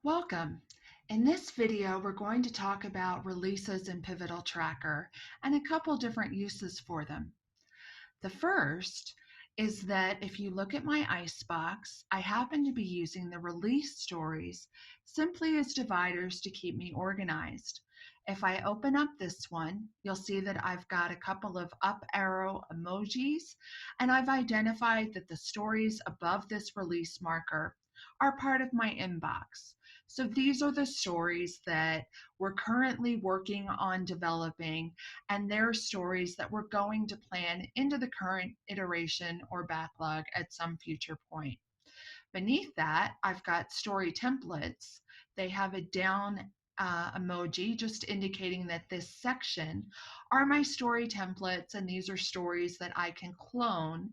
Welcome. In this video, we're going to talk about releases in Pivotal Tracker and a couple different uses for them. The first is that if you look at my icebox, I happen to be using the release stories simply as dividers to keep me organized. If I open up this one, you'll see that I've got a couple of up arrow emojis, and I've identified that the stories above this release marker are part of my inbox. So these are the stories that we're currently working on developing, and they're stories that we're going to plan into the current iteration or backlog at some future point. Beneath that, I've got story templates. They have a down emoji just indicating that this section are my story templates, and these are stories that I can clone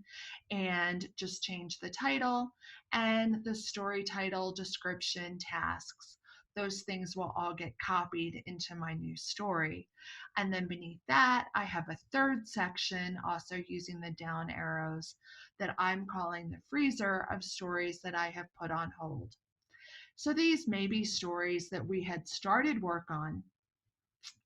and just change the title and the story title, description, tasks. Those things will all get copied into my new story. And then beneath that, I have a third section, also using the down arrows, that I'm calling the freezer of stories that I have put on hold. So these may be stories that we had started work on,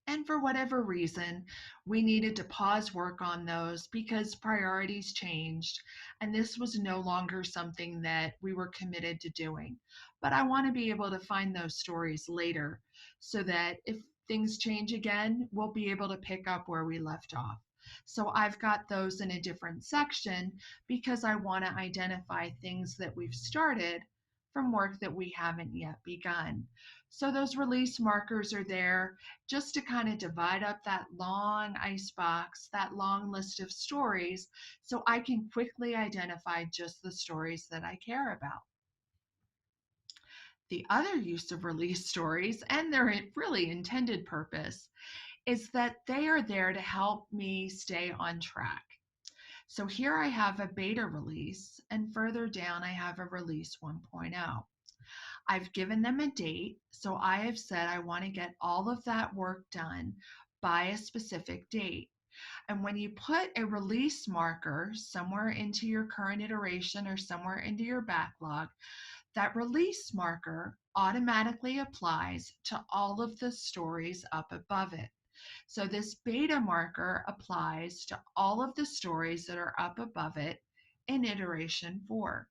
and for whatever reason, we needed to pause work on those because priorities changed, and this was no longer something that we were committed to doing. But I want to be able to find those stories later so that if things change again, we'll be able to pick up where we left off. So I've got those in a different section because I want to identify things that we've started from work that we haven't yet begun. So those release markers are there just to kind of divide up that long icebox, that long list of stories, so I can quickly identify just the stories that I care about. The other use of release stories and their really intended purpose is that they are there to help me stay on track. So here I have a beta release, and further down I have a release 1.0. I've given them a date, so I have said I want to get all of that work done by a specific date. And when you put a release marker somewhere into your current iteration or somewhere into your backlog, that release marker automatically applies to all of the stories up above it. So this beta marker applies to all of the stories that are up above it in iteration 4.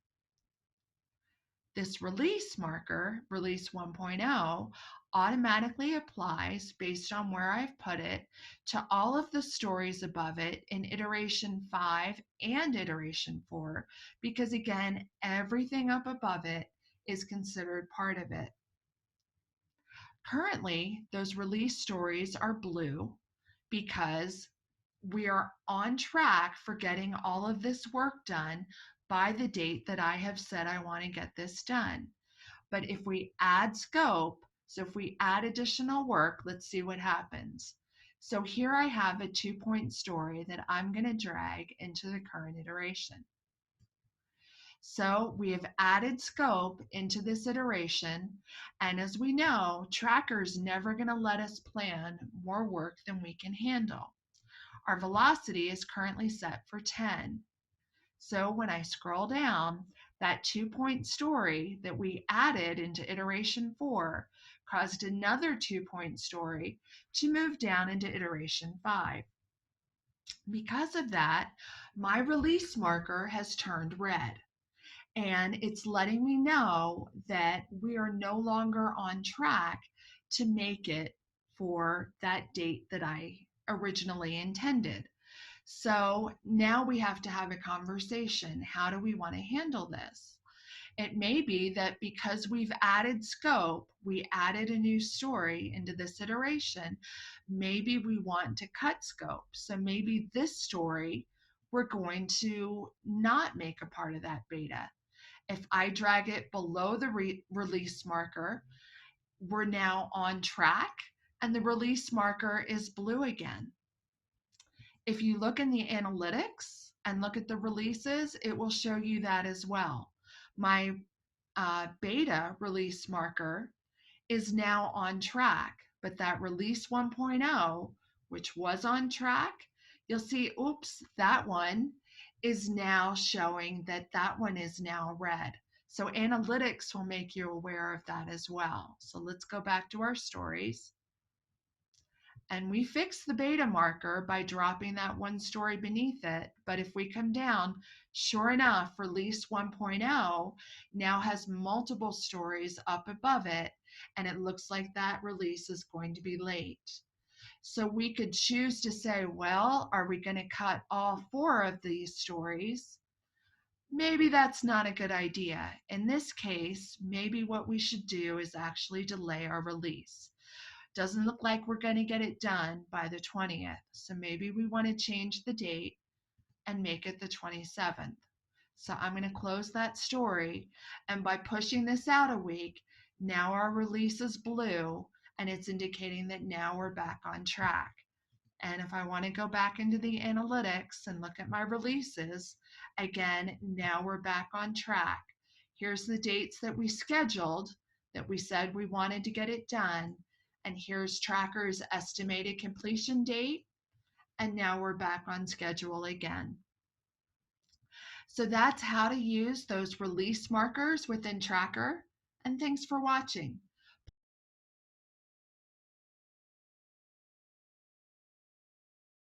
This release marker, release 1.0, automatically applies based on where I've put it to all of the stories above it in iteration 5 and iteration 4, because again, everything up above it is considered part of it. Currently, those release stories are blue because we are on track for getting all of this work done by the date that I have said I want to get this done. But if we add scope, so if we add additional work, let's see what happens. So here I have a 2-point story that I'm going to drag into the current iteration. So we have added scope into this iteration, and as we know, Tracker's never going to let us plan more work than we can handle. Our velocity is currently set for 10. So when I scroll down, that 2-point story that we added into iteration 4 caused another 2-point story to move down into iteration 5. Because of that, my release marker has turned red, and it's letting me know that we are no longer on track to make it for that date that I originally intended. So now we have to have a conversation. How do we want to handle this? It may be that because we've added scope, we added a new story into this iteration, maybe we want to cut scope. So maybe this story, we're going to not make a part of that beta. If I drag it below the release marker, we're now on track, and the release marker is blue again. If you look in the analytics and look at the releases, it will show you that as well. My beta release marker is now on track, but that release 1.0, which was on track, you'll see, oops, that one is now showing that that one is now red. So analytics will make you aware of that as well. So let's go back to our stories. And we fix the beta marker by dropping that one story beneath it. But if we come down, sure enough, release 1.0 now has multiple stories up above it, and it looks like that release is going to be late. So we could choose to say, well, are we going to cut all 4 of these stories? Maybe that's not a good idea. In this case, maybe what we should do is actually delay our release. Doesn't look like we're going to get it done by the 20th. So maybe we want to change the date and make it the 27th. So I'm going to close that story. And by pushing this out a week, now our release is blue and it's indicating that now we're back on track. And if I want to go back into the analytics and look at my releases, again, now we're back on track. Here's the dates that we scheduled, that we said we wanted to get it done. And here's Tracker's estimated completion date. And now we're back on schedule again. So that's how to use those release markers within Tracker. And thanks for watching.